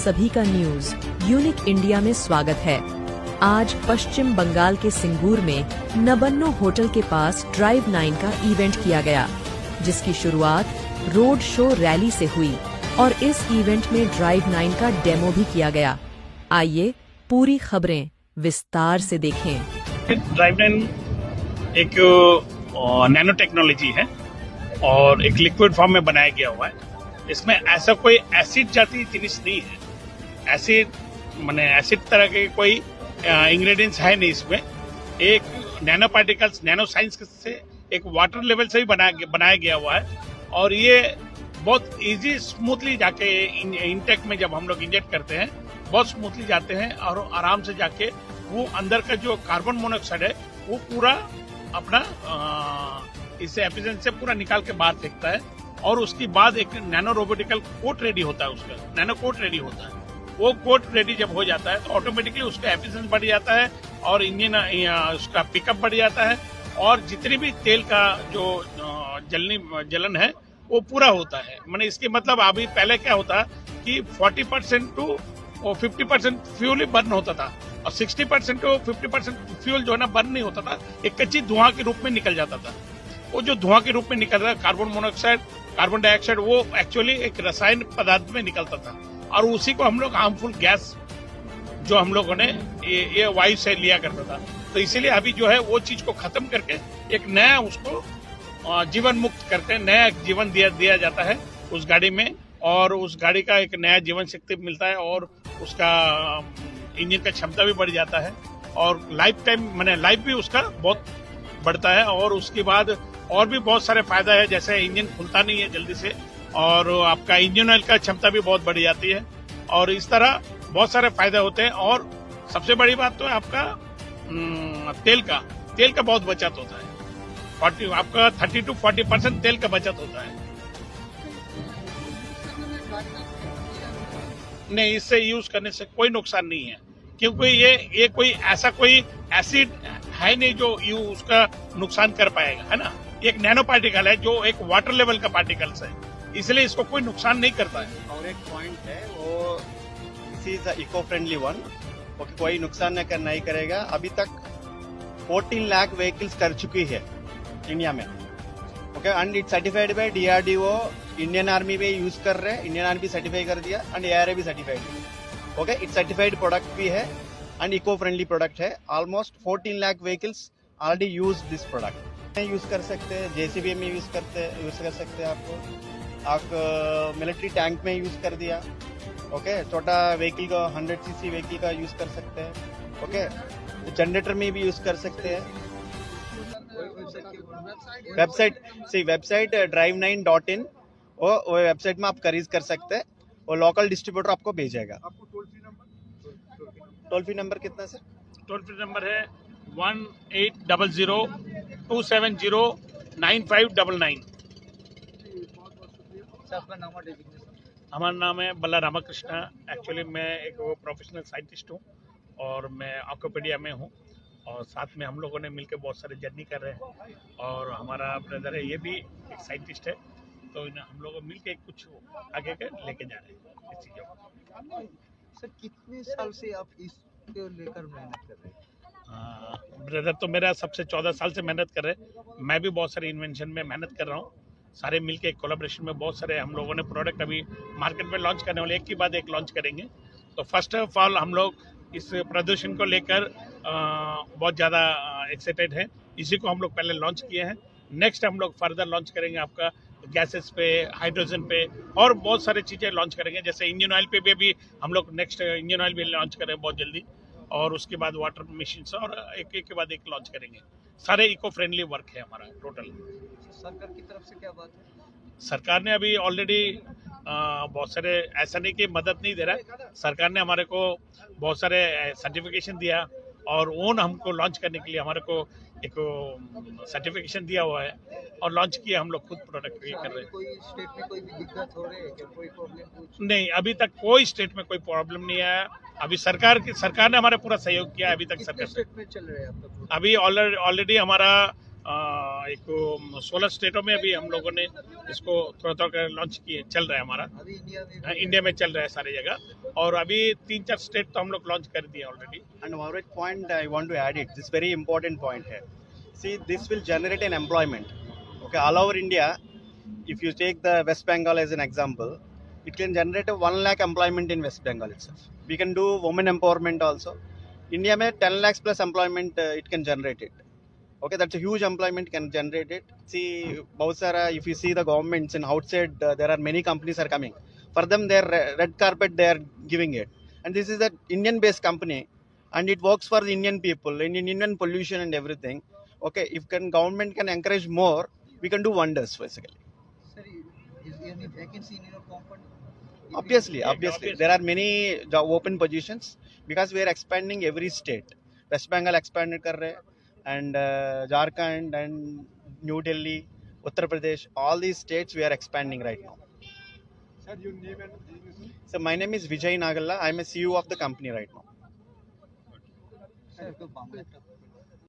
सभी का news unique India में स्वागत है। आज पश्चिम बंगाल के सिंगूर में नबन्नो होटल के पास ड्राइव 9 का इवेंट किया गया, जिसकी शुरुआत रोड शो रैली से हुई और इस इवेंट में ड्राइव 9 का डेमो भी किया गया। आइए पूरी खबरें विस्तार से देखें। ड्राइव 9 एक नैनो टेक्नोलॉजी है और एक लिक्विड फॉर्म में बनाया गया हुआ है। इसमें ऐसा कोई एसिड जाती जिनिस नहीं है। एसिड तरह के कोई इंग्रेडिएंट्स है नहीं इसमें। एक नैनो पार्टिकल्स, नैनो साइंस से एक वाटर लेवल से ही बनाया गया हुआ है और ये बहुत इजी स्मूथली जाके इंटेक में जब हम लोग इंजेक्ट करते हैं बहुत स्मूथली जाते हैं और आराम से जाके वो अंदर का जो कार्बन मोनोऑक्साइड है वो पूरा अपना इससे एफिशिएंसी से पूरा निकाल के बाहर फेंकता है और उसके बाद एक नैनो रोबोटिकल कोट रेडी होता है। उसका नैनो कोट रेडी होता है। वो कोट रेडी जब हो जाता है तो ऑटोमेटिकली उसका एफिशिएंसी बढ़ जाता है और इंजन उसका पिकअप बढ़ जाता है और जितनी भी तेल का जो जलन है वो पूरा होता है। माने इसके मतलब अभी पहले क्या होता कि 40% टू 50% फ्यूल ही बर्न होता था और 60% टू 50% फ्यूल जो है ना बर्न नहीं होता था, एक कच्ची धुआं के रूप में निकल जाता था। वो जो धुआं के रूप में निकल रहा है कार्बन मोनोऑक्साइड, कार्बन डाइऑक्साइड, वो एक्चुअली एक रसायन पदार्थ में निकलता था और उसी को हम लोग हार्मफुल गैस जो हम लोगों ने ये वायु से लिया करता था। तो इसीलिए अभी जो है वो चीज को खत्म करके एक नया उसको जीवन मुक्त करके नया जीवन दिया जाता है उस गाड़ी में और उस गाड़ी का एक नया जीवन शक्ति मिलता है और उसका इंजन का क्षमता भी बढ़ जाता है और लाइफ टाइम माने लाइफ भी उसका बहुत बढ़ता है और उसके बाद और भी बहुत सारे फायदा है, जैसे इंजन खुलता नहीं है जल्दी से और आपका इंजन ऑयल का क्षमता भी बहुत बढ़ जाती है और इस तरह बहुत सारे फायदे होते हैं। और सबसे बड़ी बात तो है आपका तेल का बहुत बचत होता है। आपका 30 to 40% तेल का बचत होता है। नहीं, इससे यूज करने से कोई नुकसान नहीं है क्योंकि ये कोई ऐसा कोई एसिड है नहीं जो उसका नुकसान कर पाएगा, है ना। एक नैनो पार्टिकल है जो एक वाटर लेवल का पार्टिकल्स है, इसलिए इसको कोई नुकसान नहीं करता है। और एक पॉइंट है वो this is eco friendly one, कोई नुकसान नहीं करेगा। अभी तक 14 लाख व्हीकल्स कर चुकी है इंडिया में, okay, and it certified by DRDO। Indian army भी यूज कर रहे हैं, इंडियन आर्मी सर्टिफाई कर दिया एंड ARA भी सर्टिफाइड है, ओके। इट सर्टिफाइड प्रोडक्ट भी है एंड इको फ्रेंडली प्रोडक्ट है। Almost 14 lakh vehicles already use this product. Use कर सकते हैं, JCB में यूज कर सकते हैं आप मिलिट्री टैंक में यूज कर दिया, ओके। छोटा व्हीकल का 100cc व्हीकल का यूज कर सकते हैं, ओके। जनरेटर में भी यूज कर सकते हैं। वेबसाइट drive9.in वो वेबसाइट में आप खरीद कर सकते हैं। वो लोकल डिस्ट्रीब्यूटर आपको भेजेगा। आपको टोल फ्री नंबर कितना सर? टोल फ्री नंबर है 1800-270-9599। हमारा नाम है बल्ला रामाकृष्णा। एक्चुअली मैं एक प्रोफेशनल साइंटिस्ट हूँ और मैं ऑक्टोपेडिया में हूँ और साथ में हम लोगों ने मिलकर बहुत सारे जर्नी कर रहे हैं और हमारा ब्रदर है ये भी एक साइंटिस्ट है, तो हम लोग मिलकर कुछ आगे के लेके जा रहे हैं इस चीज़ों को। सर कितने साल से आप इसको लेकर मेहनत कर रहे हैं? ब्रदर तो मेरा सबसे 14 साल से मेहनत कर रहे हैं। मैं भी बहुत सारे इन्वेंशन में मेहनत कर रहा हूँ। सारे मिलके एक कोलैबोरेशन में बहुत सारे हम लोगों ने प्रोडक्ट अभी मार्केट में लॉन्च करने वाले, एक के बाद एक लॉन्च करेंगे। तो फर्स्ट ऑफ ऑल हम लोग इस प्रदूषण को लेकर बहुत ज़्यादा एक्साइटेड हैं। इसी को हम लोग पहले लॉन्च किए हैं। नेक्स्ट हम लोग फर्दर लॉन्च करेंगे आपका गैसेस पे, हाइड्रोजन पे और बहुत सारी चीज़ें लॉन्च करेंगे। जैसे इंजन ऑयल पे भी हम लोग नेक्स्ट इंजन ऑयल भी लॉन्च करेंगे बहुत जल्दी और उसके बाद वाटर मशीन्स और एक के बाद एक लॉन्च करेंगे। सारे इको फ्रेंडली वर्क है हमारा टोटल। सरकार की तरफ से क्या बात है? सरकार ने अभी ऑलरेडी बहुत सारे, ऐसा नहीं कि मदद नहीं दे रहा है, सरकार ने हमारे को बहुत सारे सर्टिफिकेशन दिया और ओन हमको लॉन्च करने के लिए हमारे को एक सर्टिफिकेशन दिया हुआ है और लॉन्च किया हम लोग खुद प्रोडक्ट ये कर रहे हैं। कोई स्टेट में कोई भी दिक्कत हो रही है क्या? कोई प्रॉब्लम? नहीं, अभी तक कोई स्टेट में कोई प्रॉब्लम नहीं आया। अभी सरकार ने हमारा पूरा सहयोग किया। अभी तक सरकार स्टेट में चल रहे हैं आप? अभी ऑलरेडी हमारा एक 16 स्टेटों में अभी हम लोगों ने इसको थोड़ा थोड़ा लॉन्च किए, चल रहा है हमारा। अभी इंडिया में इंडिया में चल रहा है सारी जगह, और अभी 3-4 स्टेट तो हम लोग लॉन्च कर दिए already. And one more point I want to add it. This very important point here. See, this will generate an employment. Okay, all over India, if you take the West Bengal as an example, it can generate a 1 lakh employment in West Bengal itself. We can do women empowerment also. India में 10 lakhs plus employment it can generate it. Okay, that's a huge employment can generate it. See, बहुत सारा, if you see the governments in outside, there are many companies are coming. For them, their red carpet they are giving it, and this is an Indian-based company, and it works for the Indian people, in Indian pollution and everything. Okay, if government can encourage more, we can do wonders basically. sir, is there any vacancy in your company? Obviously, obviously. there are many job open positions because we are expanding every state. West Bengal expanded कर रहे हैं, and Jharkhand and New Delhi, Uttar Pradesh, all these states we are expanding right now. Sir, your name and business? So my name is Vijay Nagalla. I am a CEO of the company right now. Sir, একটু বাংলা একটা